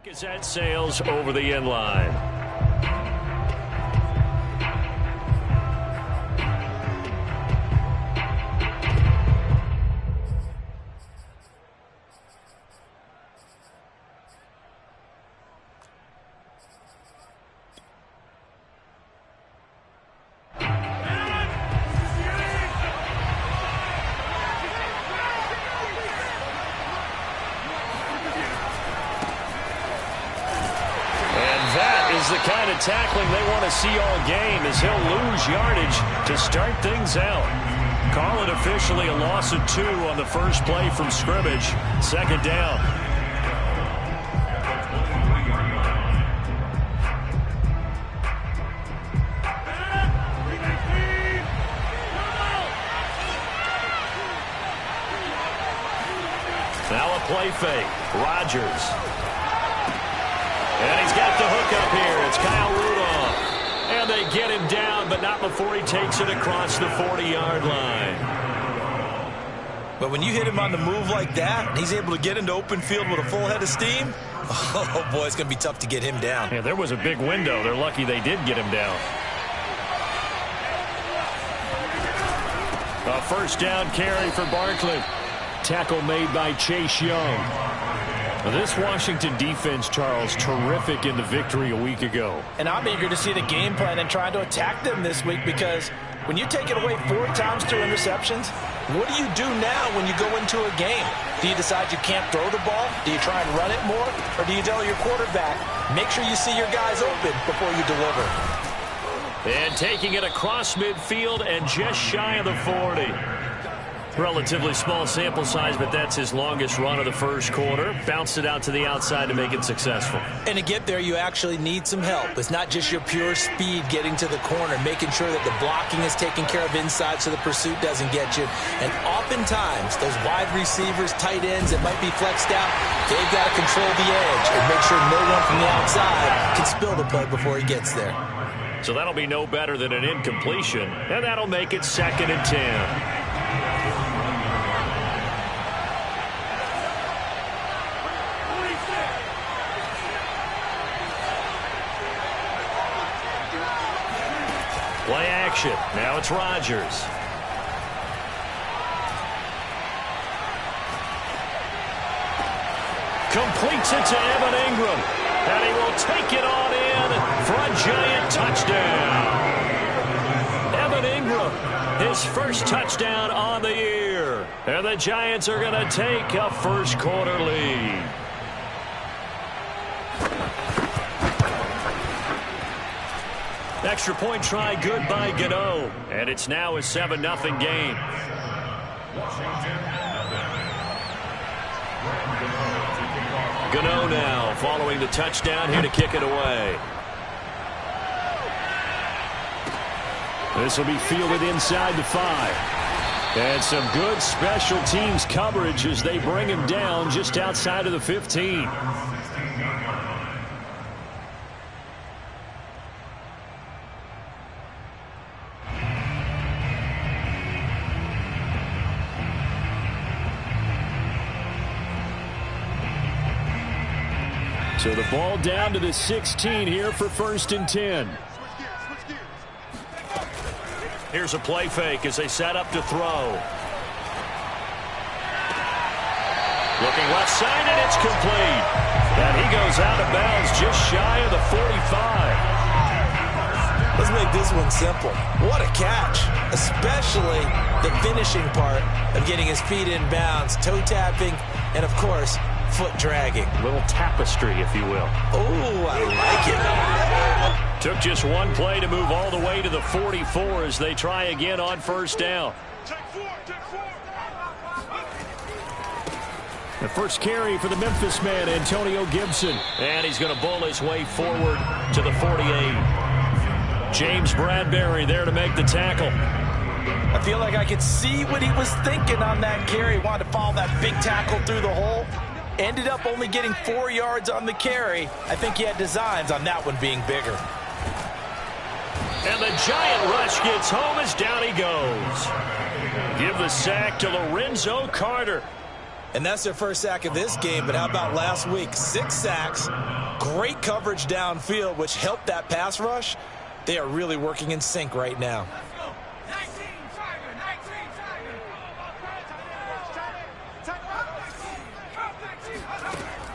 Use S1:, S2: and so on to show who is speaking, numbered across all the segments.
S1: Gazette sails over the end line. The kind of tackling they want to see all game as he'll lose yardage to start things out. Call it officially a loss of 2 on the first play from scrimmage. Second down. Now a play fake. Rodgers. And he's got the hook up here. It's Kyle Rudolph. And they get him down, but not before he takes it across the 40-yard line.
S2: But when you hit him on the move like that, and he's able to get into open field with a full head of steam, oh, boy, it's going to be tough to get him down.
S1: Yeah, there was a big window. They're lucky they did get him down. A first down carry for Barkley. Tackle made by Chase Young. This Washington defense, Charles, terrific in the victory a week ago.
S3: And I'm eager to see the game plan and try to attack them this week, because when you take it away 4 times through interceptions, what do you do now when you go into a game? Do you decide you can't throw the ball? Do you try and run it more? Or do you tell your quarterback, make sure you see your guys open before you deliver?
S1: And taking it across midfield and just shy of the 40. Relatively small sample size, but that's his longest run of the first quarter. Bounced it out to the outside to make it successful.
S3: And to get there, you actually need some help. It's not just your pure speed getting to the corner, making sure that the blocking is taken care of inside so the pursuit doesn't get you. And oftentimes, those wide receivers, tight ends that might be flexed out, they've got to control the edge and make sure no one from the outside can spill the play before he gets there.
S1: So that'll be no better than an incompletion, and that'll make it 2nd and 10. Play action. Now it's Rodgers. Completes it to Evan Ingram. And he will take it on in for a giant touchdown. Evan Ingram, his first touchdown on the year. And the Giants are going to take a first quarter lead. Extra point try good by Gano. And it's now a 7-0 game. Gano now following the touchdown here to kick it away. This will be fielded inside the 5. And some good special teams coverage as they bring him down just outside of the 15. So the ball down to the 16 here for 1st and 10. Here's a play fake as they set up to throw. Looking left side, and it's complete. And he goes out of bounds just shy of the 45.
S3: Let's make this one simple. What a catch, especially the finishing part of getting his feet in bounds, toe tapping, and of course, foot dragging.
S1: A little tapestry, if you will.
S3: Oh, I like it.
S1: Took just one play to move all the way to the 44 as they try again on first down. The first carry for the Memphis man, Antonio Gibson. And he's going to bowl his way forward to the 48. James Bradbury there to make the tackle.
S3: I feel like I could see what he was thinking on that carry. Wanted to follow that big tackle through the hole. Ended up only getting 4 yards on the carry. I think he had designs on that one being bigger.
S1: And the giant rush gets home as down he goes. Give the sack to Lorenzo Carter.
S2: And that's their first sack of this game, but how about last week? 6 sacks, great coverage downfield, which helped that pass rush. They are really working in sync right now.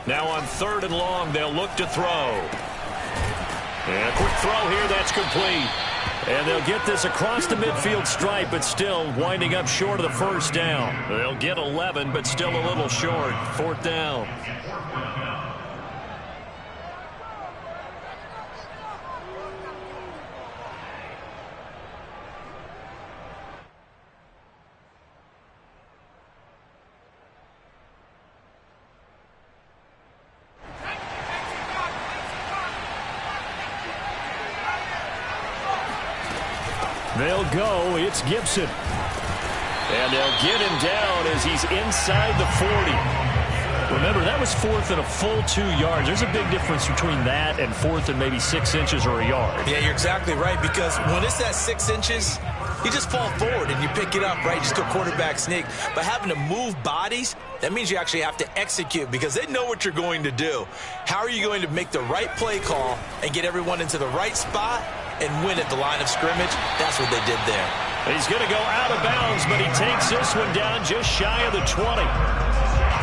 S1: Now on 3rd and long, they'll look to throw. And a quick throw here, that's complete. And they'll get this across the midfield stripe, but still winding up short of the first down. They'll get 11, but still a little short. 4th down. They'll go. It's Gibson. And they'll get him down as he's inside the 40. Remember, that was 4th and a full 2 yards. There's a big difference between that and 4th and maybe 6 inches or a yard.
S2: Yeah, you're exactly right, because when it's that 6 inches, you just fall forward and you pick it up, right? Just do a quarterback sneak. But having to move bodies, that means you actually have to execute because they know what you're going to do. How are you going to make the right play call and get everyone into the right spot and win at the line of scrimmage? That's what they did there.
S1: He's going to go out of bounds, but he takes this one down just shy of the 20.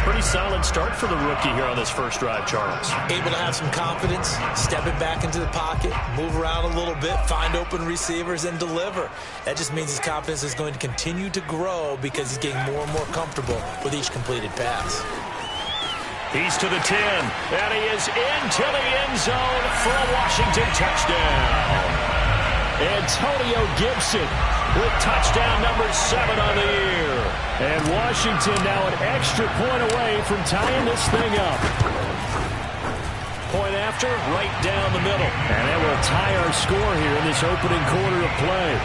S1: Pretty solid start for the rookie here on this first drive, Charles.
S2: Able to have some confidence, step it back into the pocket, move around a little bit, find open receivers, and deliver. That just means his confidence is going to continue to grow because he's getting more and more comfortable with each completed pass.
S1: He's to the 10, and he is into the end zone for a Washington touchdown. Antonio Gibson with touchdown number 7 on the year. And Washington now an extra point away from tying this thing up. Point after, right down the middle. And that will tie our score here in this opening quarter of play.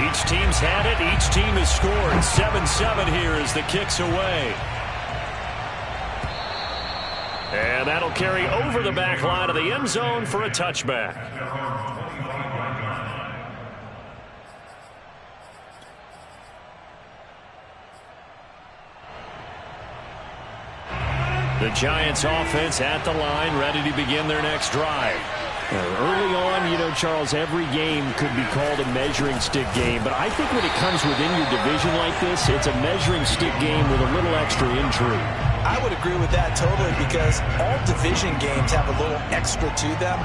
S1: Each team's had it. Each team has scored. 7-7 here as the kick's away. And that'll carry over the back line of the end zone for a touchback. The Giants offense at the line, ready to begin their next drive. Early on, you know, Charles, every game could be called a measuring stick game. But I think when it comes within your division like this, it's a measuring stick game with a little extra intrigue.
S2: I would agree with that totally because all division games have a little extra to them.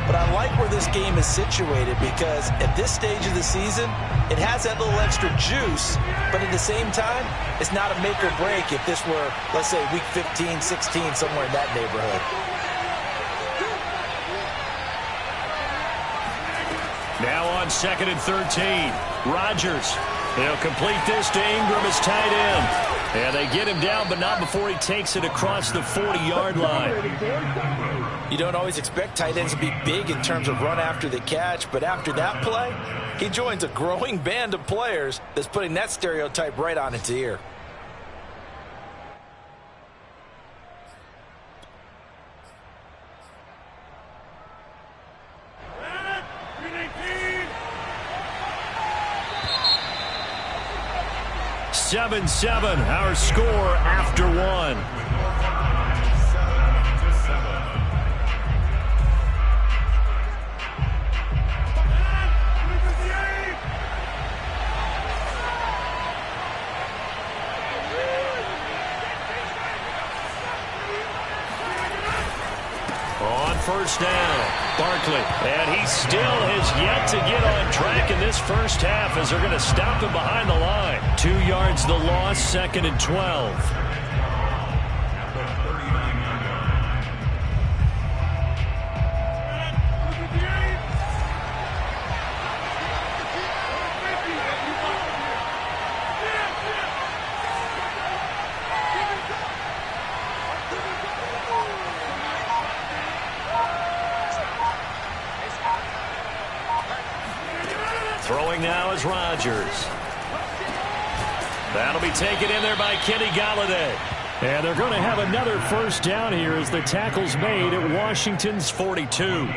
S2: But I like where this game is situated because at this stage of the season, it has that little extra juice. But at the same time, it's not a make or break if this were, let's say, week 15, 16, somewhere in that neighborhood.
S1: Now on 2nd and 13, Rodgers. He'll complete this to Ingram as tight end. And they get him down, but not before he takes it across the 40-yard line.
S2: You don't always expect tight ends to be big in terms of run after the catch, but after that play, he joins a growing band of players that's putting that stereotype right on its ear.
S1: Seven, our score after 1. On first down, Barkley. And he still has yet to get on track in this first half as they're going to stop him behind the line. 2 yards the loss, 2nd and 12. Throwing now is Rodgers. That'll be taken in there by Kenny Golladay. And they're going to have another first down here as the tackle's made at Washington's 42.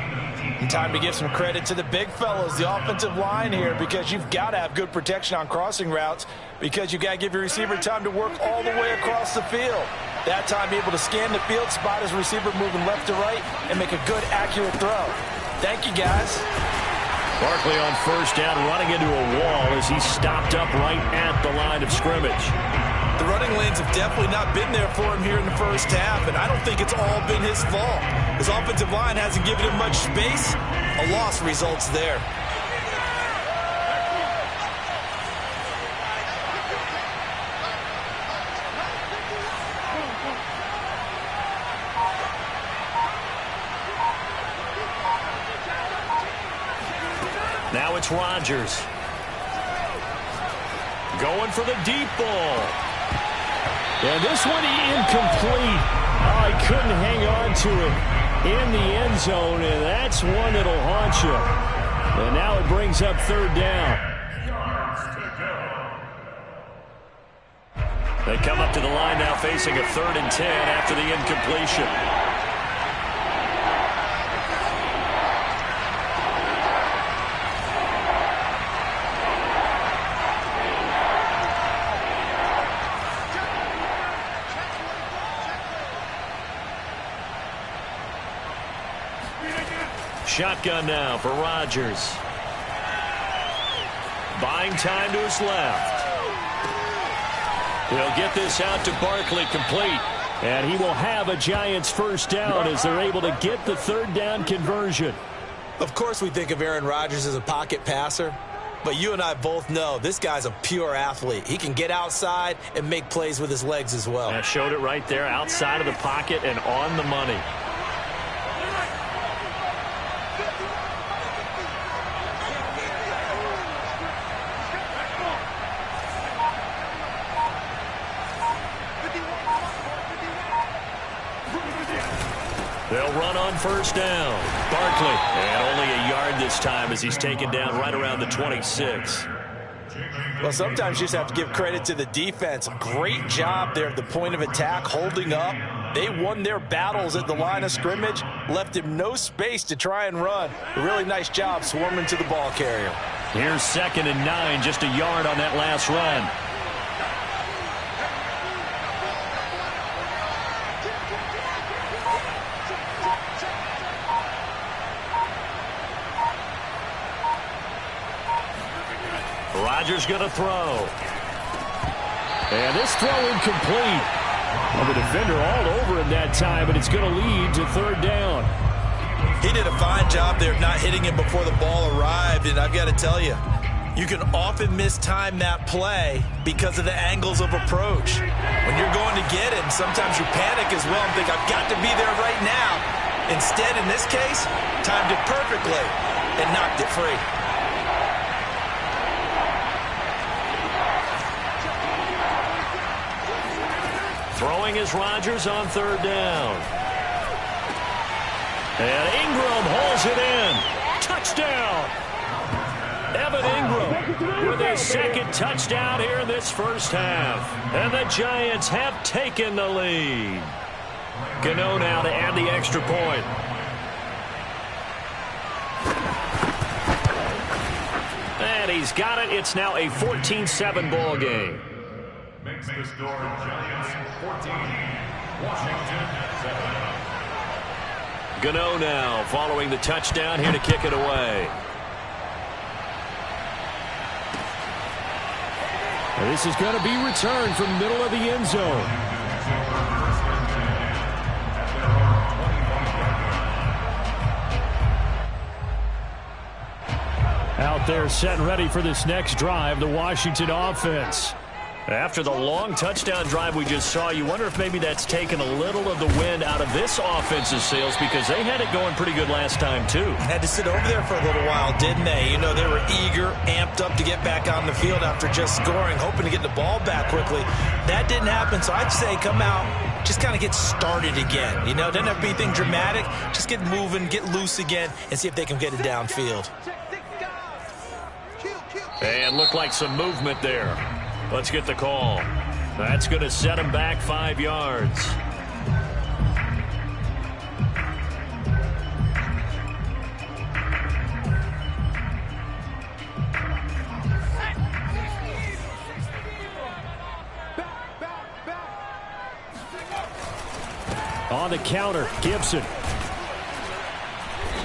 S3: And time to give some credit to the big fellows, the offensive line here, because you've got to have good protection on crossing routes because you've got to give your receiver time to work all the way across the field. That time, be able to scan the field, spot his receiver moving left to right, and make a good, accurate throw. Thank you, guys.
S1: Barkley on first down, running into a wall as he stopped up right at the line of scrimmage.
S3: The running lanes have definitely not been there for him here in the first half, and I don't think it's all been his fault. His offensive line hasn't given him much space. A loss results there.
S1: Now it's Rodgers. Going for the deep ball. And this one incomplete. Oh, he couldn't hang on to it in the end zone, and that's one that'll haunt you. And now it brings up third down. They come up to the line now facing a 3rd and 10 after the incompletion. Shotgun now for Rodgers. Buying time to his left. He'll get this out to Barkley complete. And he will have a Giants first down as they're able to get the 3rd down conversion.
S3: Of course we think of Aaron Rodgers as a pocket passer, but you and I both know this guy's a pure athlete. He can get outside and make plays with his legs as well.
S1: I showed it right there, outside of the pocket and on the money. They'll run on first down. Barkley, and only a yard this time as he's taken down right around the 26.
S3: Well, sometimes you just have to give credit to the defense. Great job there at the point of attack, holding up. They won their battles at the line of scrimmage, left him no space to try and run. A really nice job swarming to the ball carrier.
S1: Here's 2nd and 9, just a yard on that last run. Rodgers going to throw. And this throw incomplete. Well, the defender all over him that time, but it's going to lead to 3rd down.
S3: He did a fine job there of not hitting him before the ball arrived, and I've got to tell you, you can often mistime that play because of the angles of approach. When you're going to get him, sometimes you panic as well and think, I've got to be there right now. Instead, in this case, timed it perfectly and knocked it free.
S1: Throwing is Rodgers on 3rd down. And Ingram hauls it in. Touchdown! Evan Ingram with his 2nd touchdown here in this first half. And the Giants have taken the lead. Gano now to add the extra point. And he's got it. It's now a 14-7 ball game.
S4: Makes the score Giants 14, Washington 7.
S1: Gano now following the touchdown here to kick it away. And this is going to be returned from the middle of the end zone. Out there set and ready for this next drive, the Washington offense. After the long touchdown drive we just saw, you wonder if maybe that's taken a little of the wind out of this offense's sails because they had it going pretty good last time, too.
S3: Had to sit over there for a little while, didn't they? You know, they were eager, amped up to get back on the field after just scoring, hoping to get the ball back quickly. That didn't happen, so I'd say come out, just kind of get started again. You know, doesn't have to be anything dramatic. Just get moving, get loose again, and see if they can get it downfield.
S1: And looked like some movement there. Let's get the call. That's going to set him back 5 yards. On the counter, Gibson.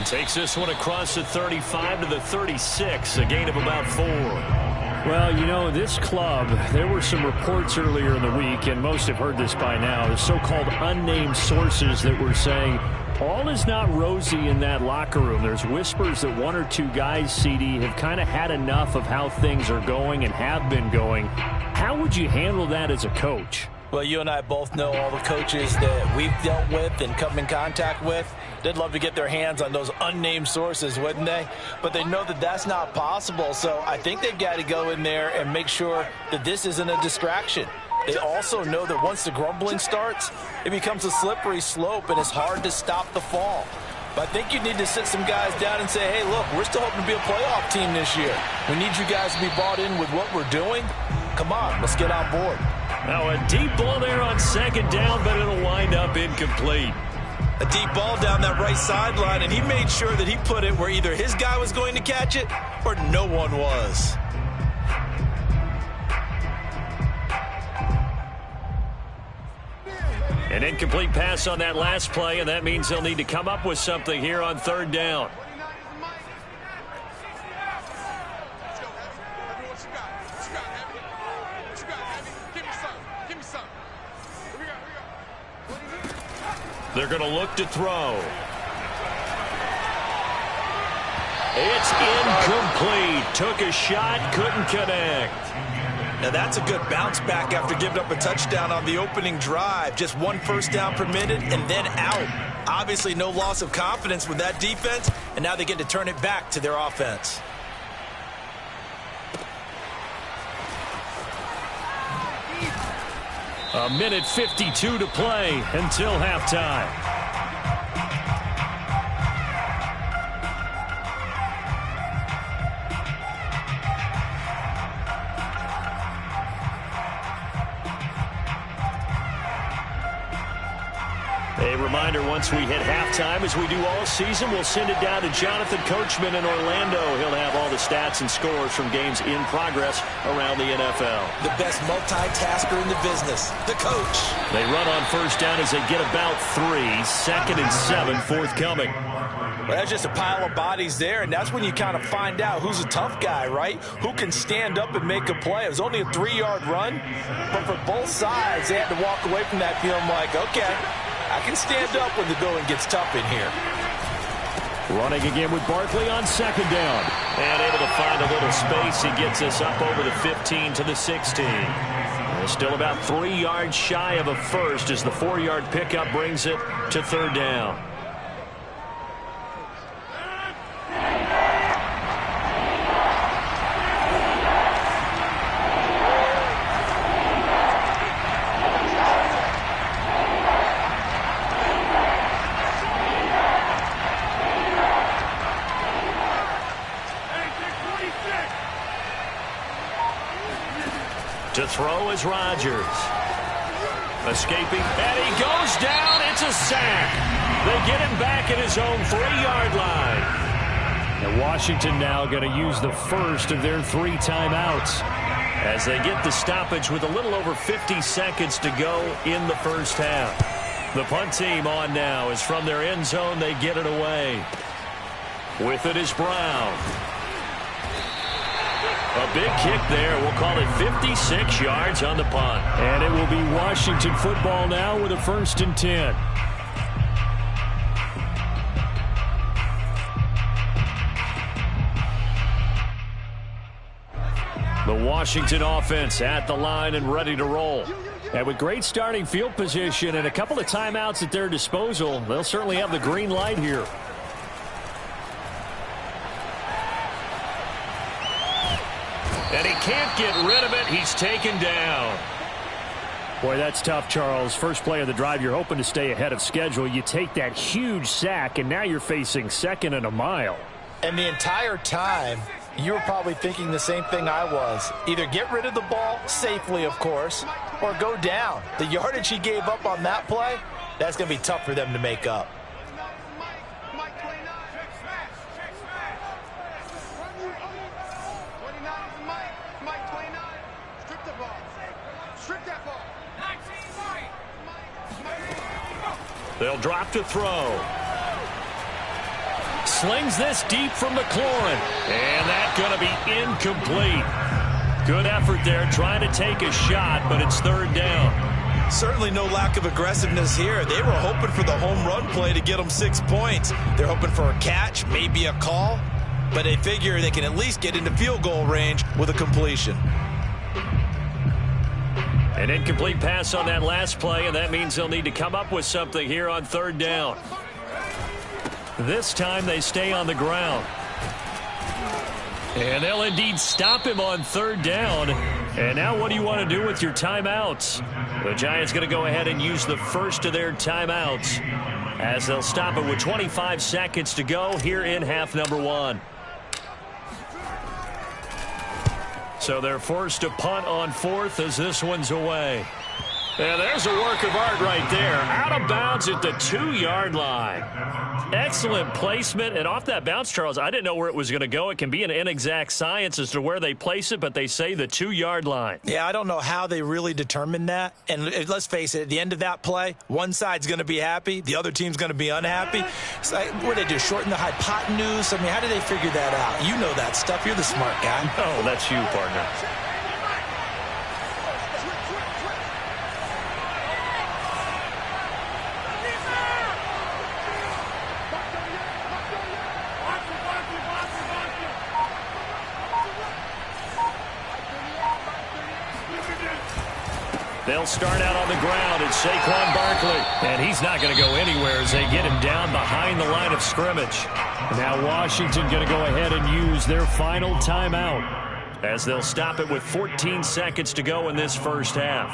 S1: Takes this one across the 35 to the 36, a gain of about 4. Well, you know, this club, there were some reports earlier in the week, and most have heard this by now, the so-called unnamed sources that were saying all is not rosy in that locker room. There's whispers that one or two guys, CD, have kind of had enough of how things are going and have been going. How would you handle that as a coach?
S3: Well, you and I both know all the coaches that we've dealt with and come in contact with. They'd love to get their hands on those unnamed sources, wouldn't they? But they know that that's not possible, so I think they've got to go in there and make sure that this isn't a distraction. They also know that once the grumbling starts, it becomes a slippery slope, and it's hard to stop the fall. But I think you need to sit some guys down and say, hey, look, we're still hoping to be a playoff team this year. We need you guys to be bought in with what we're doing. Come on, let's get on board.
S1: Now a deep ball there on second down, but it'll wind up incomplete.
S2: A deep ball down that right sideline, and he made sure that he put it where either his guy was going to catch it or no one was.
S1: An incomplete pass on that last play, and that means they'll need to come up with something here on third down. They're going to look to throw. It's incomplete. Took a shot, couldn't connect.
S2: Now that's a good bounce back after giving up a touchdown on the opening drive. Just one first down permitted and then out. Obviously no loss of confidence with that defense, and now they get to turn it back to their offense.
S1: A minute 52 to play until halftime. A reminder, once we hit halftime, as we do all season, we'll send it down to Jonathan Coachman in Orlando. He'll have all the stats and scores from games in progress around the NFL.
S2: The best multitasker in the business, the coach.
S1: They run on first down as they get about 3. 2nd and 7 forthcoming.
S3: Well, that's just a pile of bodies there, and that's when you kind of find out who's a tough guy, right? Who can stand up and make a play. It was only a 3-yard run, but for both sides, they had to walk away from that feeling like, okay, I can stand up when the going gets tough in here.
S1: Running again with Barkley on second down. And able to find a little space. He gets us up over the 15 to the 16. Still about 3 yards shy of a first as the 4-yard pickup brings it to third down. To throw is Rodgers. Escaping, and he goes down. It's a sack. They get him back at his own 3-yard line. And Washington now going to use the first of their 3 timeouts as they get the stoppage with a little over 50 seconds to go in the first half. The punt team on now is from their end zone. They get it away. With it is Brown. A big kick there. We'll call it 56 yards on the punt. And it will be Washington football now with a 1st and 10. The Washington offense at the line and ready to roll. And with great starting field position and a couple of timeouts at their disposal, they'll certainly have the green light here. And he can't get rid of it. He's taken down. Boy, that's tough, Charles. First play of the drive, you're hoping to stay ahead of schedule. You take that huge sack, and now you're facing 2nd and a mile.
S3: And the entire time, you were probably thinking the same thing I was. Either get rid of the ball, safely, of course, or go down. The yardage he gave up on that play, that's going to be tough for them to make up.
S1: They'll drop to throw. Slings this deep from McLaurin. And that's going to be incomplete. Good effort there trying to take a shot, but it's third down.
S2: Certainly no lack of aggressiveness here. They were hoping for the home run play to get them 6 points. They're hoping for a catch, maybe a call, but they figure they can at least get into field goal range with a completion.
S1: An incomplete pass on that last play, and that means they'll need to come up with something here on third down. This time they stay on the ground. And they'll indeed stop him on third down. And now what do you want to do with your timeouts? The Giants going to go ahead and use the first of their timeouts as they'll stop it with 25 seconds to go here in half number 1. So they're forced to punt on fourth as this one's away. And there's a work of art right there. Out of bounds at the 2-yard line. Excellent placement. And off that bounce, Charles, I didn't know where it was going to go. It can be an inexact science as to where they place it, but they say the 2-yard line.
S2: Yeah, I don't know how they really determined that. And let's face it, at the end of that play, one side's going to be happy, the other team's going to be unhappy. It's like, what do they do, shorten the hypotenuse? I mean, how do they figure that out? You know that stuff. You're the smart guy.
S1: Oh, that's you, partner. They'll start out on the ground. It's Saquon Barkley. And he's not going to go anywhere as they get him down behind the line of scrimmage. Now Washington going to go ahead and use their final timeout as they'll stop it with 14 seconds to go in this first half.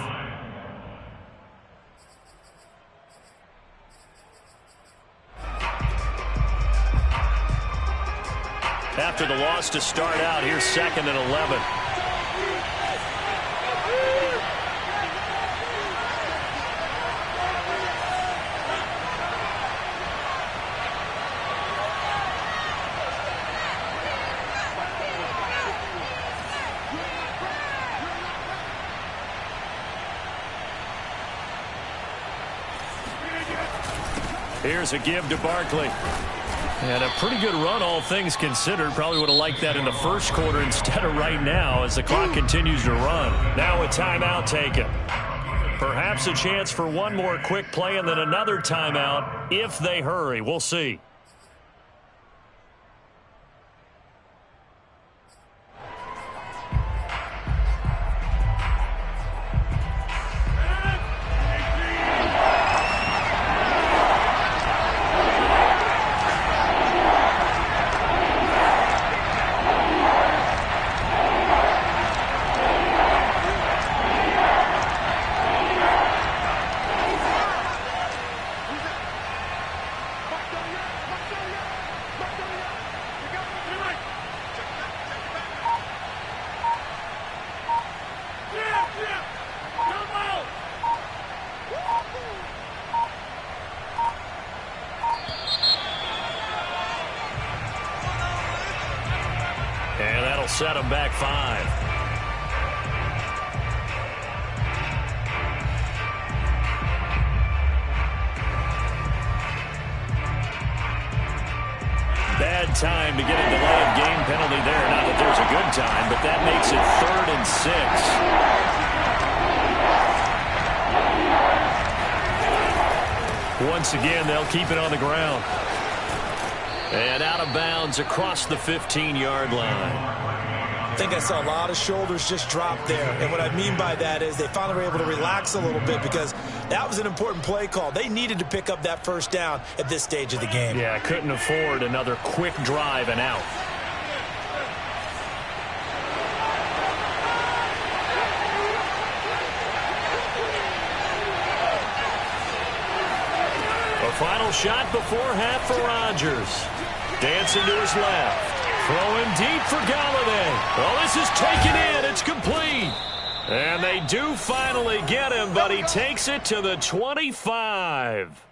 S1: After the loss to start out, here's 2nd and 11. Here's a give to Barkley. And a pretty good run, all things considered. Probably would have liked that in the first quarter instead of right now as the clock continues to run. Now a timeout taken. Perhaps a chance for one more quick play and then another timeout if they hurry. We'll see. Set him back 5. Bad time to get a delay of game penalty there. Not that there's a good time, but that makes it 3rd and 6. Once again, they'll keep it on the ground. And out of bounds across the 15-yard line.
S2: I think I saw a lot of shoulders just drop there. And what I mean by that is they finally were able to relax a little bit because that was an important play call. They needed to pick up that first down at this stage of the game.
S1: Yeah, couldn't afford another quick drive and out. A final shot before half for Rodgers. Dancing to his left. Throwing deep for Galladay. Well, this is taken in. It's complete. And they do finally get him, but he takes it to the 25.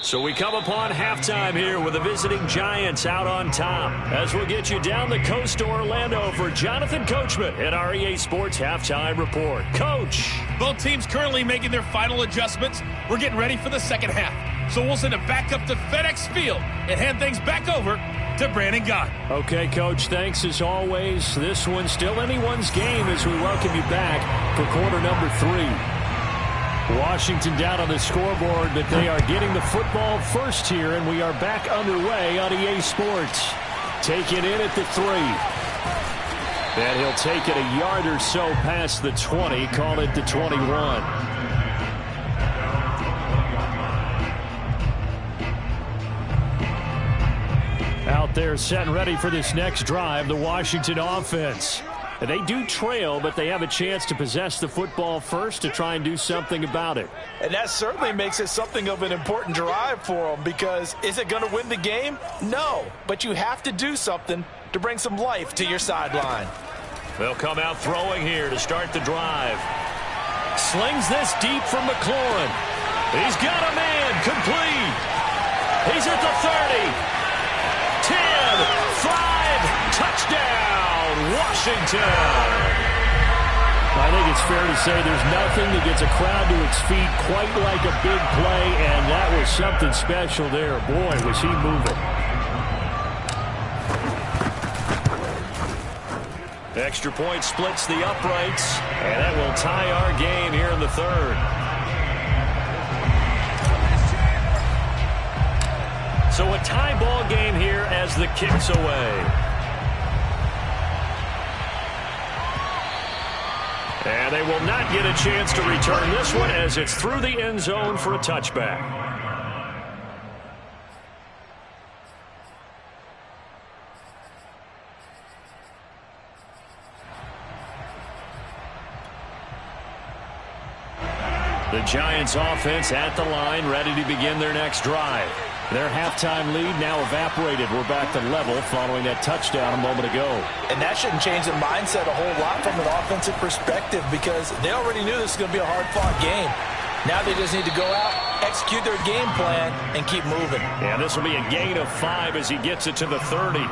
S1: So we come upon halftime here with the visiting Giants out on top. As we'll get you down the coast to Orlando for Jonathan Coachman at our EA Sports Halftime Report. Coach.
S5: Both teams currently making their final adjustments. We're getting ready for the second half. So we'll send it back up to FedEx Field and hand things back over to Brandon Gott.
S1: Okay, Coach, thanks as always. This one's still anyone's game as we welcome you back for quarter number 3. Washington down on the scoreboard, but they are getting the football first here, and we are back underway on EA Sports. Taking in at the 3. And he'll take it a yard or so past the 20, call it the 21. Out there set and ready for this next drive, the Washington offense. They do trail, but they have a chance to possess the football first to try and do something about it.
S3: And that certainly makes it something of an important drive for them, because is it going to win the game? No, but you have to do something to bring some life to your sideline.
S1: They'll come out throwing here to start the drive. Slings this deep from McLaurin. He's got a man complete. He's at the 30. 10, 5, touchdown. Washington. I think it's fair to say there's nothing that gets a crowd to its feet quite like a big play, and that was something special there. Boy, was he moving. Extra point splits the uprights, and that will tie our game here in the 3rd. So a tie ball game here as the kick's away. And they will not get a chance to return this one as it's through the end zone for a touchback. The Giants offense at the line, ready to begin their next drive. Their halftime lead now evaporated. We're back to level following that touchdown a moment ago.
S3: And that shouldn't change the mindset a whole lot from an offensive perspective, because they already knew this was going to be a hard-fought game. Now they just need to go out, execute their game plan, and keep moving.
S1: Yeah, this will be a gain of 5 as he gets it to the 30.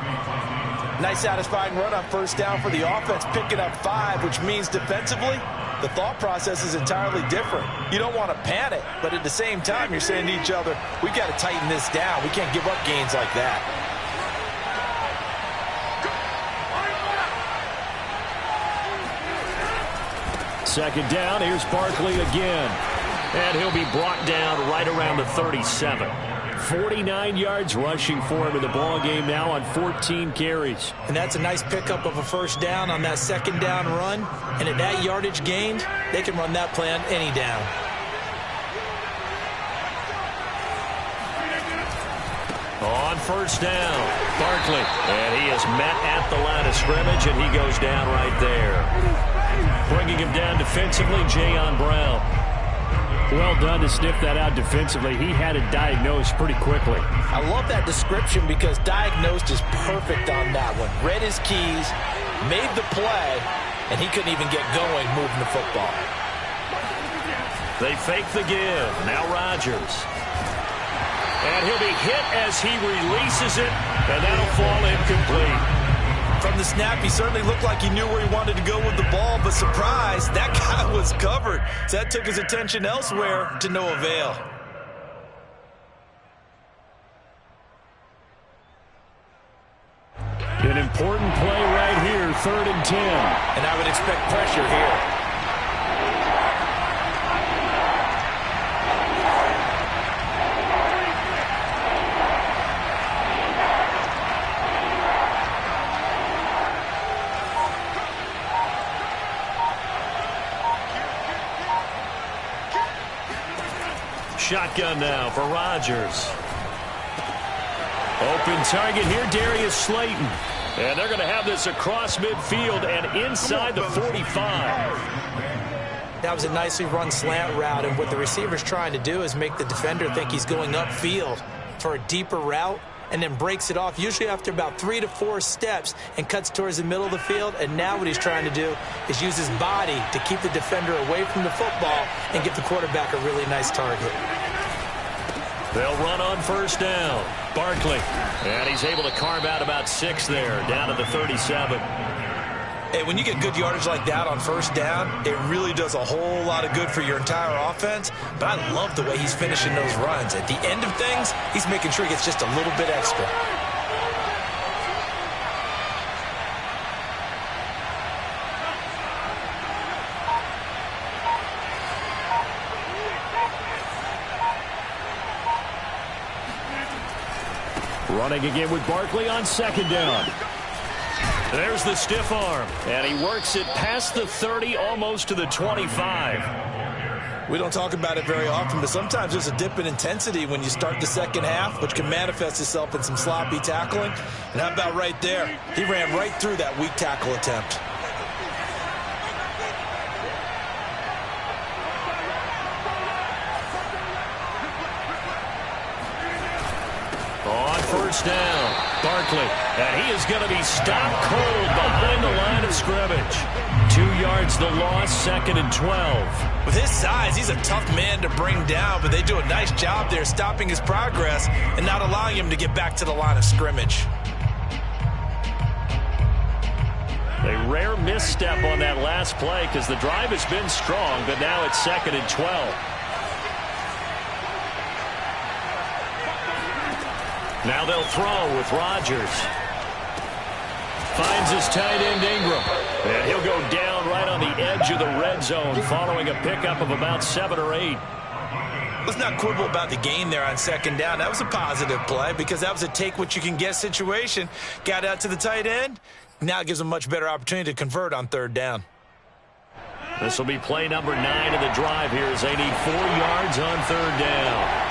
S3: Nice satisfying run on first down for the offense, picking up 5, which means defensively, the thought process is entirely different. You don't want to panic, but at the same time, you're saying to each other, we got to tighten this down. We can't give up gains like that.
S1: Second down, here's Barkley again. And he'll be brought down right around the 37. 49 yards rushing for him in the ball game now on 14 carries.
S3: And that's a nice pickup of a first down on that second down run. And at that yardage gained, they can run that play on any down.
S1: On first down, Barkley. And he is met at the line of scrimmage, and he goes down right there. Bringing him down defensively, Jayon Brown. Well done to sniff that out defensively. He had it diagnosed pretty quickly.
S3: I love that description, because diagnosed is perfect on that one. Read his keys, made the play, and he couldn't even get going moving the football.
S1: They fake the give. Now Rodgers. And he'll be hit as he releases it, and that'll fall incomplete.
S3: From the snap, he certainly looked like he knew where he wanted to go with the ball, but surprise, that guy was covered. So that took his attention elsewhere to no avail.
S1: An important play right here, 3rd and 10.
S3: And I would expect pressure here.
S1: Shotgun now for Rodgers. Open target here, Darius Slayton. And they're going to have this across midfield and inside the 45.
S3: That was a nicely run slant route, and what the receiver's trying to do is make the defender think he's going upfield for a deeper route, and then breaks it off, usually after about 3 to 4 steps, and cuts towards the middle of the field. And now what he's trying to do is use his body to keep the defender away from the football and give the quarterback a really nice target.
S1: They'll run on first down. Barkley. And he's able to carve out about 6 there, down to the 37.
S3: Hey, when you get good yardage like that on first down, it really does a whole lot of good for your entire offense. But I love the way he's finishing those runs. At the end of things, he's making sure he gets just a little bit extra.
S1: Running again with Barkley on second down. There's the stiff arm, and he works it past the 30, almost to the 25.
S3: We don't talk about it very often, but sometimes there's a dip in intensity when you start the second half, which can manifest itself in some sloppy tackling. And how about right there? He ran right through that weak tackle attempt.
S1: First down, Barkley, and he is going to be stopped cold behind the line of scrimmage. 2 yards the loss, 2nd and 12.
S3: With his size, he's a tough man to bring down, but they do a nice job there stopping his progress and not allowing him to get back to the line of scrimmage.
S1: A rare misstep on that last play because the drive has been strong, but now it's 2nd and 12. Now they'll throw with Rodgers. Finds his tight end Ingram. And he'll go down right on the edge of the red zone following a pickup of about 7 or 8.
S3: Let's not quibble about the gain there on second down. That was a positive play because that was a take-what-you-can-get situation. Got out to the tight end. Now it gives them a much better opportunity to convert on third down.
S1: This will be play number 9 of the drive here as they need 4 yards on third down.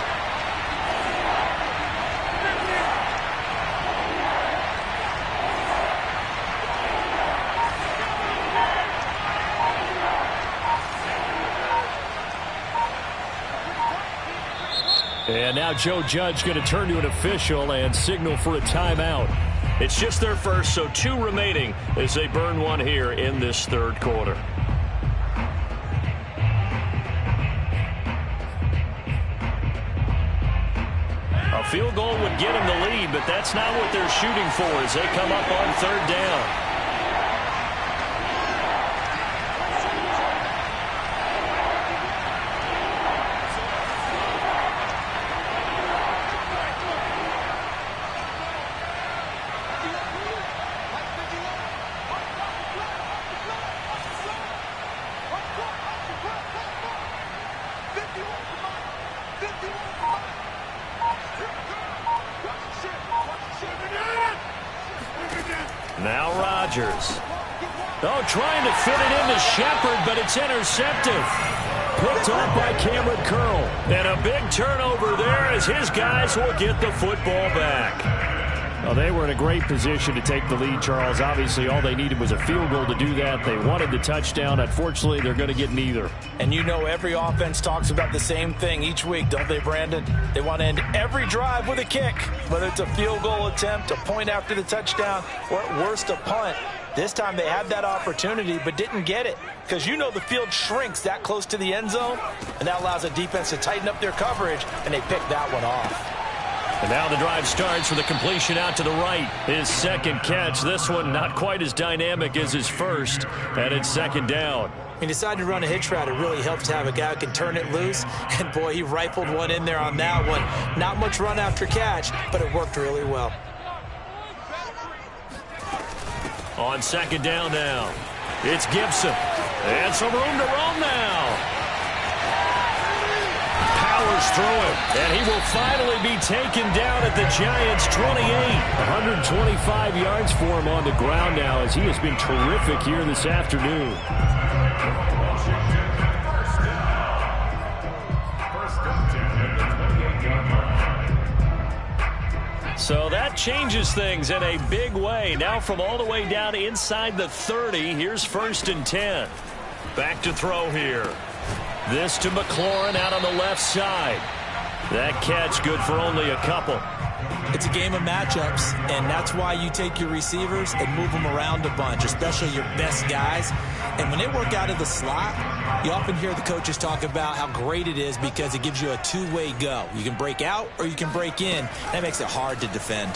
S1: And now Joe Judge going to turn to an official and signal for a timeout. It's just their first, so 2 remaining as they burn 1 here in this third quarter. A field goal would get them the lead, but that's not what they're shooting for as they come up on third down. Now Rodgers. Oh, trying to fit it into Shepard, but it's intercepted. Picked off by Cameron Curl. And a big turnover there as his guys will get the football back. Well, they were in a great position to take the lead, Charles. Obviously, all they needed was a field goal to do that. They wanted the touchdown. Unfortunately, they're going to get neither.
S3: And you know every offense talks about the same thing each week, don't they, Brandon? They want to end every drive with a kick, whether it's a field goal attempt, a point after the touchdown, or at worst, a punt. This time they had that opportunity but didn't get it because you know the field shrinks that close to the end zone, and that allows the defense to tighten up their coverage, and they pick that one off.
S1: And now the drive starts with a completion out to the right. His second catch. This one not quite as dynamic as his first, and it's second down.
S3: He decided to run a hitch route. It really helps to have a guy who can turn it loose. And, boy, he rifled one in there on that one. Not much run after catch, but it worked really well.
S1: On second down now, it's Gibson. And some room to roam now. Powers through it, and he will finally be taken down at the Giants' 28. 125 yards for him on the ground now as he has been terrific here this afternoon. So that changes things in a big way. Now from all the way down inside the 30, here's 1st and 10. Back to throw here. This to McLaurin out on the left side. That catch good for only a couple.
S3: It's a game of matchups, and that's why you take your receivers and move them around a bunch, especially your best guys. And when they work out of the slot, You often hear the coaches talk about how great it is because it gives you a two-way go. You can break out or you can break in. That makes it hard to defend.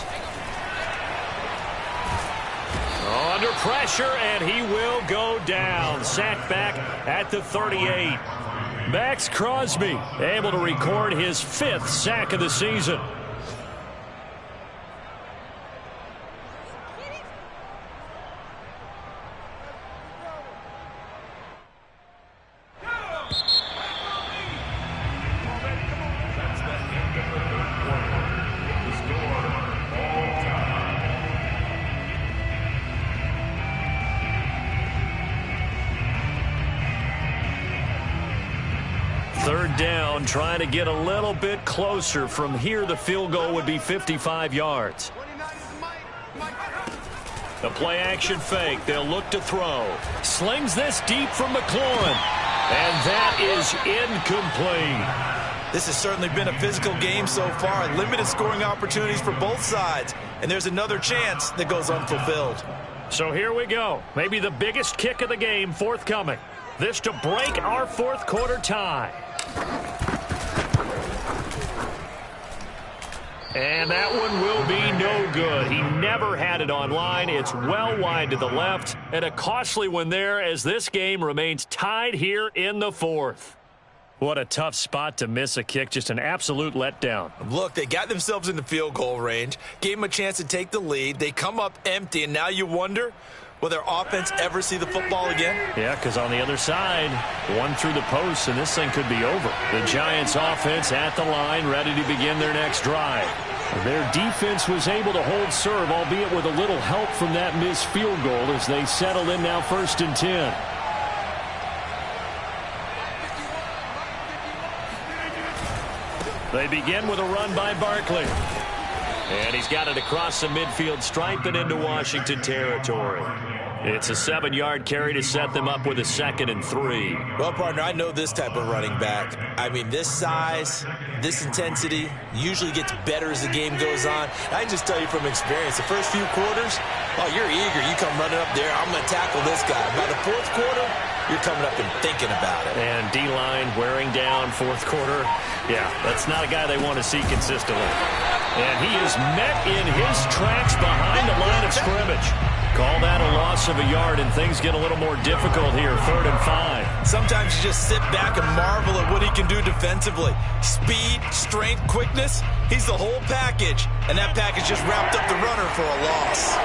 S1: Under pressure, and he will go down. Sacked back at the 38. Max Crosby able to record his 5th sack of the season. Third down, trying to get a little bit closer. From here, the field goal would be 55 yards. The play action fake. They'll look to throw. Slings this deep from McLaurin. And that is incomplete.
S2: This has certainly been a physical game so far. Limited scoring opportunities for both sides. And there's another chance that goes unfulfilled.
S1: So here we go. Maybe the biggest kick of the game forthcoming. This to break our 4th quarter tie. And that one will be no good. He never had it on line. It's well wide to the left. And a costly one there as this game remains tied here in the 4th. What a tough spot to miss a kick. Just an absolute letdown.
S2: Look, they got themselves in the field goal range. Gave them a chance to take the lead. They come up empty, and now you wonder, will their offense ever see the football again?
S1: Yeah, because on the other side, one through the post, and this thing could be over. The Giants offense at the line, ready to begin their next drive. Their defense was able to hold serve, albeit with a little help from that missed field goal as they settle in now 1st and 10. They begin with a run by Barkley. And he's got it across the midfield stripe and into Washington territory. It's a 7-yard carry to set them up with a 2nd and 3.
S2: Well, partner, I know this type of running back. I mean, this size, this intensity usually gets better as the game goes on. I can just tell you from experience, the first few quarters, oh, you're eager. You come running up there, I'm going to tackle this guy. By the 4th quarter, you're coming up and thinking about it.
S1: And D-line wearing down 4th quarter. Yeah, that's not a guy they want to see consistently. And he is met in his tracks behind the line of scrimmage. Call that a loss of a yard, and things get a little more difficult here, 3rd and 5.
S2: Sometimes you just sit back and marvel at what he can do defensively. Speed, strength, quickness, he's the whole package. And that package just wrapped up the runner for a loss.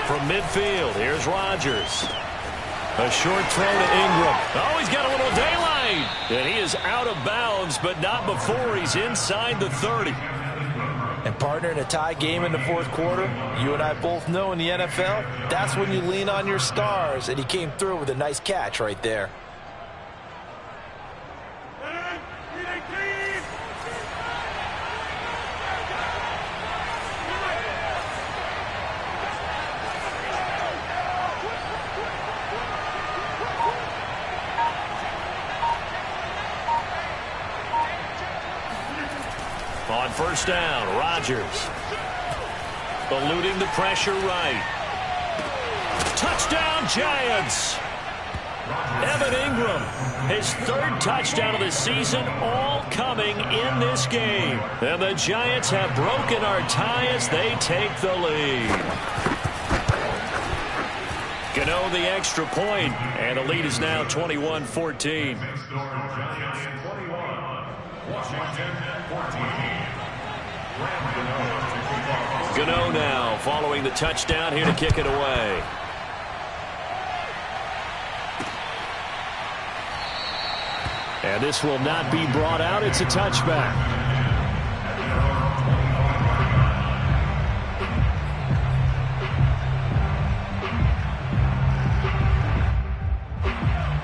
S1: From midfield, here's Rodgers. A short throw to Ingram. Oh, he's got a little daylight. And he is out of bounds, but not before he's inside the 30.
S3: And partner, in a tie game in the 4th quarter, you and I both know in the NFL, that's when you lean on your stars. And he came through with a nice catch right there.
S1: On 1st down, Rodgers. Eluding the pressure right. Touchdown, Giants! Evan Ingram, his 3rd touchdown of the season, all coming in this game. And the Giants have broken our tie as they take the lead. Gano the extra point, and the lead is now 21-14. Gano now following the touchdown here to kick it away. And this will not be brought out. It's a touchback.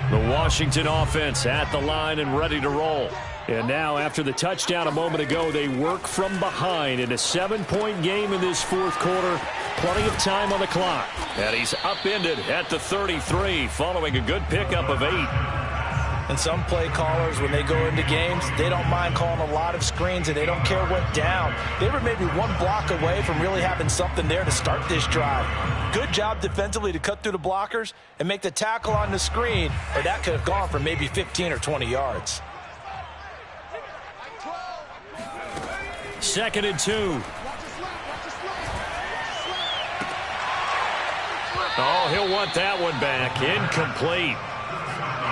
S1: The Washington offense at the line and ready to roll. And now, after the touchdown a moment ago, they work from behind in a 7-point game in this 4th quarter. Plenty of time on the clock. And he's upended at the 33 following a good pickup of 8.
S3: And some play callers, when they go into games, they don't mind calling a lot of screens, and they don't care what down. They were maybe one block away from really having something there to start this drive. Good job defensively to cut through the blockers and make the tackle on the screen, or that could have gone for maybe 15 or 20 yards.
S1: 2nd and 2. Oh, he'll want that one back. Incomplete.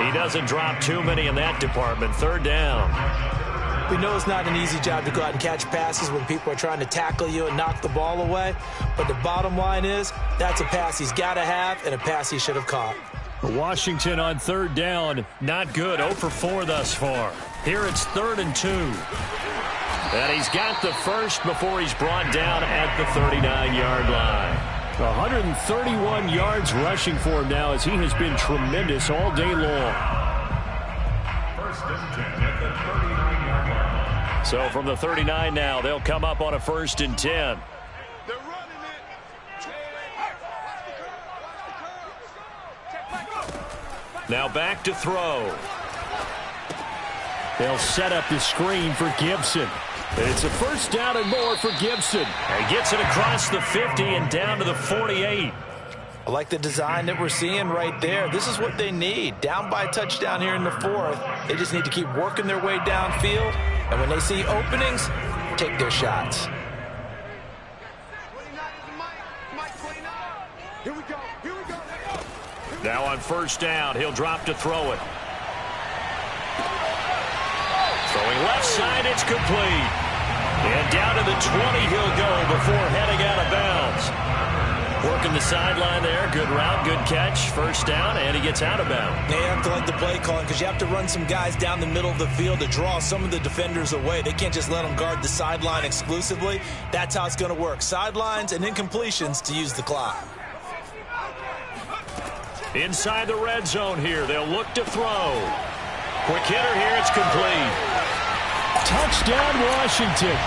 S1: He doesn't drop too many in that department. 3rd down.
S3: We know it's not an easy job to go out and catch passes when people are trying to tackle you and knock the ball away. But the bottom line is, that's a pass he's got to have and a pass he should have caught.
S1: Washington on 3rd down. Not good. 0 for 4 thus far. Here it's 3rd and 2. And he's got the first before he's brought down at the 39-yard line. 131 yards rushing for him now, as he has been tremendous all day long.
S4: 1st and 10 at the 39-yard line.
S1: So from the 39 now, they'll come up on a 1st and 10. Now back to throw. They'll set up the screen for Gibson. It's a 1st down and more for Gibson. And gets it across the 50 and down to the 48.
S3: I like the design that we're seeing right there. This is what they need. Down by a touchdown here in the 4th. They just need to keep working their way downfield. And when they see openings, take their shots.
S1: Now on 1st down, he'll drop to throw it. Throwing left side, it's complete. And down to the 20 he'll go before heading out of bounds. Working the sideline there. Good route, good catch. 1st down, and he gets out of bounds.
S3: They have to like the play calling because you have to run some guys down the middle of the field to draw some of the defenders away. They can't just let them guard the sideline exclusively. That's how it's going to work. Sidelines and incompletions to use the clock.
S1: Inside the red zone here. They'll look to throw. Quick hitter here. It's complete. Touchdown, Washington.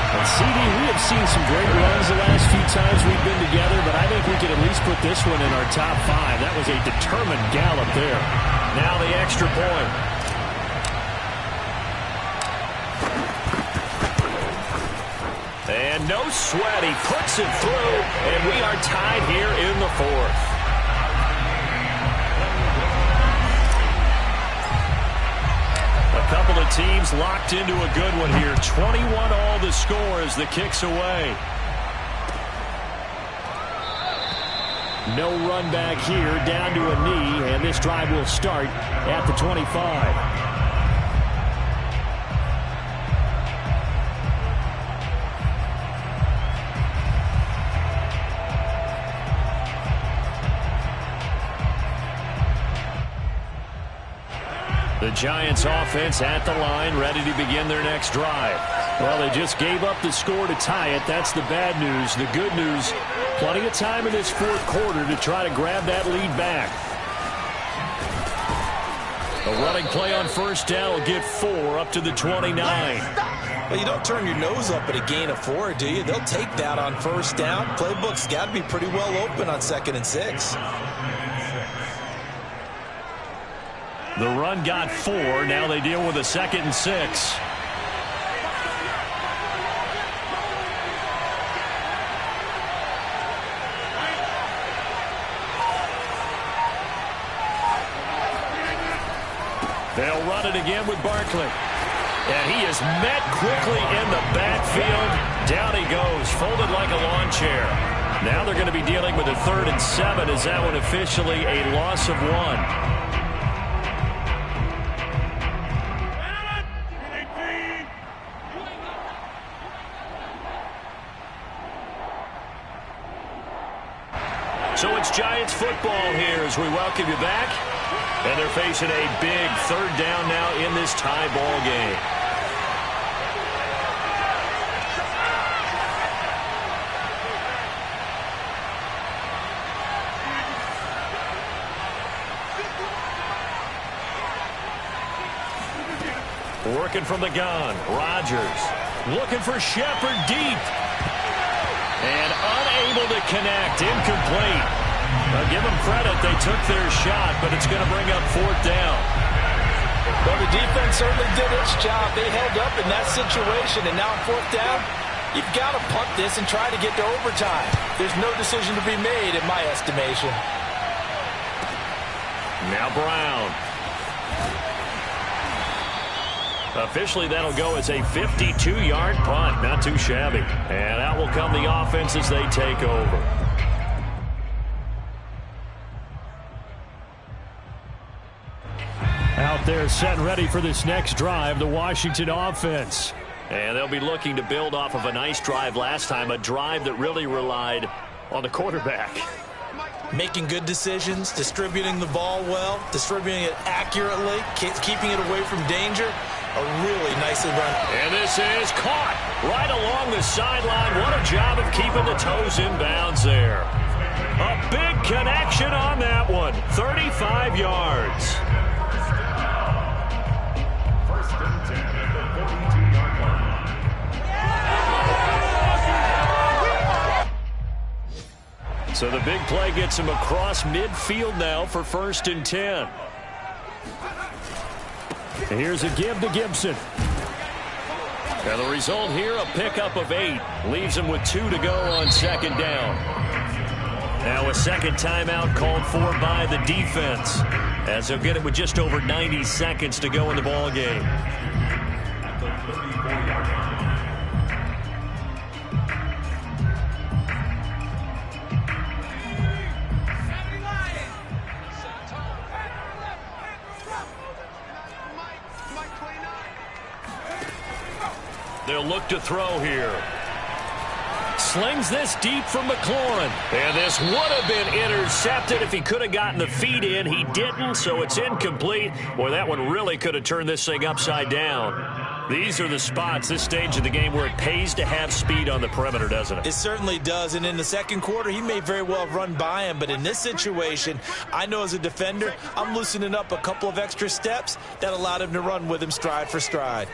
S1: And CD, we have seen some great runs the last few times we've been together, but I think we could at least put this one in our top 5. That was a determined gallop there. Now the extra point. And no sweat. He puts it through, and we are tied here in the 4th. Couple of teams locked into a good one here. 21 all the score as the kick's away. No run back here, down to a knee, and this drive will start at the 25. The Giants offense at the line, ready to begin their next drive. Well, they just gave up the score to tie it. That's the bad news. The good news, plenty of time in this 4th quarter to try to grab that lead back. A running play on 1st down will get 4 up to the 29.
S3: Well, you don't turn your nose up at a gain of 4, do you? They'll take that on 1st down. Playbook's got to be pretty well open on 2nd and 6.
S1: The run got 4. Now they deal with a 2nd and 6. They'll run it again with Barkley. And he is met quickly in the backfield. Down he goes, folded like a lawn chair. Now they're going to be dealing with a 3rd and 7. Is that one officially a loss of 1? So it's Giants football here as we welcome you back. And they're facing a big 3rd down now in this tie ball game. Working from the gun, Rodgers looking for Shepard deep. And unable to connect, incomplete. Now give them credit, they took their shot, but it's going to bring up 4th down.
S3: Well, the defense certainly did its job. They held up in that situation, and now on fourth down, you've got to punt this and try to get to overtime. There's no decision to be made in my estimation.
S1: Now Brown. Officially, that'll go as a 52-yard punt. Not too shabby. And out will come the offense as they take over. Out there set and ready for this next drive, the Washington offense. And they'll be looking to build off of a nice drive last time, a drive that really relied on the quarterback.
S3: Making good decisions, distributing the ball well, distributing it accurately, keeping it away from danger. A really nicely run.
S1: And this is caught right along the sideline. What a job of keeping the toes in bounds there. A big connection on that one. 35 yards.
S4: First and 10 at the 42-yard line.
S1: So the big play gets him across midfield now for 1st and 10. Here's a give to Gibson. And the result here, a pickup of 8. Leaves him with 2 to go on 2nd down. Now a second timeout called for by the defense, as they'll get it with just over 90 seconds to go in the ball game.
S4: At the 34-yard line.
S1: They'll look to throw here. Slings this deep from McLaurin. And this would have been intercepted if he could have gotten the feet in. He didn't, so it's incomplete. Boy, that one really could have turned this thing upside down. These are the spots, this stage of the game, where it pays to have speed on the perimeter, doesn't it?
S3: It certainly does, and in the second quarter, he may very well have run by him, but in this situation, I know as a defender, I'm loosening up a couple of extra steps that allowed him to run with him stride for stride.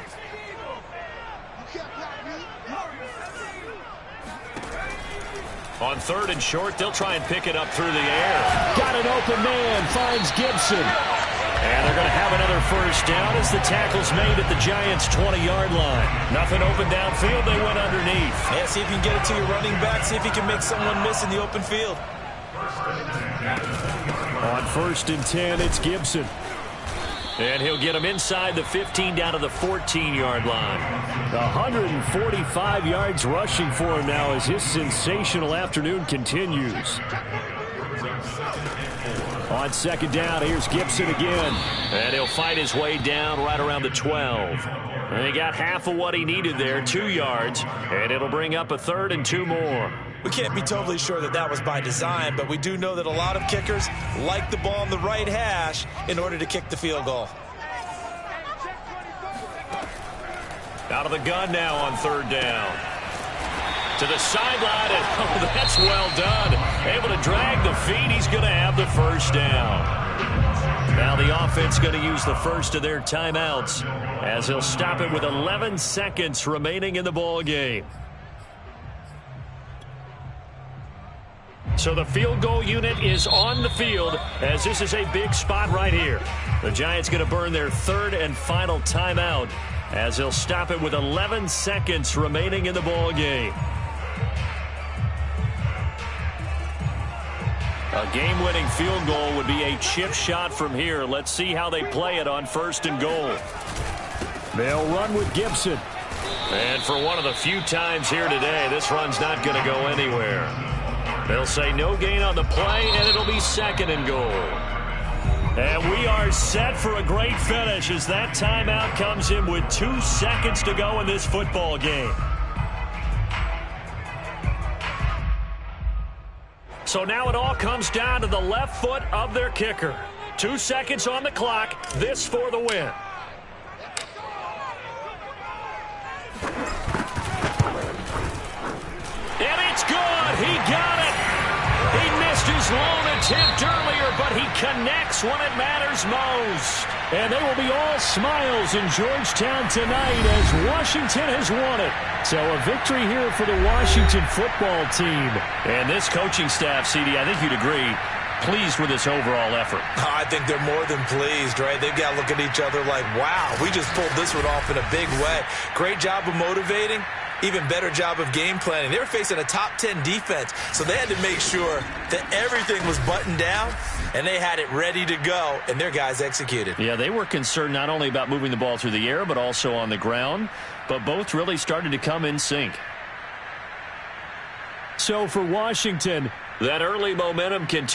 S1: On 3rd and short, they'll try and pick it up through the air. Got an open man, finds Gibson. And they're going to have another first down as the tackle's made at the Giants' 20-yard line. Nothing open downfield, they went underneath.
S3: Yeah, see if you can get it to your running back, see if you can make someone miss in the open field.
S1: On 1st and 10, it's Gibson. And he'll get him inside the 15 down to the 14-yard line. 145 yards rushing for him now as his sensational afternoon continues. On 2nd down, here's Gibson again. And he'll fight his way down right around the 12. And he got half of what he needed there, 2 yards. And it'll bring up a 3rd and 2 more.
S3: We can't be totally sure that that was by design, but we do know that a lot of kickers like the ball on the right hash in order to kick the field goal.
S1: Out of the gun now on 3rd down. To the sideline, and oh, that's well done. Able to drag the feet. He's going to have the first down. Now the offense going to use the first of their timeouts as he'll stop it with 11 seconds remaining in the ball game. So the field goal unit is on the field as this is a big spot right here. The Giants going to burn their 3rd and final timeout as they'll stop it with 11 seconds remaining in the ball game. A game-winning field goal would be a chip shot from here. Let's see how they play it on 1st and goal. They'll run with Gibson. And for one of the few times here today, this run's not going to go anywhere. They'll say no gain on the play, and it'll be 2nd and goal. And we are set for a great finish as that timeout comes in with 2 seconds to go in this football game. So now it all comes down to the left foot of their kicker. 2 seconds on the clock. This for the win. And it's good. He got it. He missed his lone attempt earlier, but he connects when it matters most. And they will be all smiles in Georgetown tonight as Washington has won it. So a victory here for the Washington football team. And this coaching staff, CD, I think you'd agree, pleased with this overall effort.
S2: I think they're more than pleased, right? They've got to look at each other like, wow, we just pulled this one off in a big way. Great job of motivating. Even better job of game planning. They were facing a top 10 defense, so they had to make sure that everything was buttoned down, and they had it ready to go, and their guys executed.
S1: Yeah, they were concerned not only about moving the ball through the air, but also on the ground. But both really started to come in sync. So for Washington, that early momentum continues.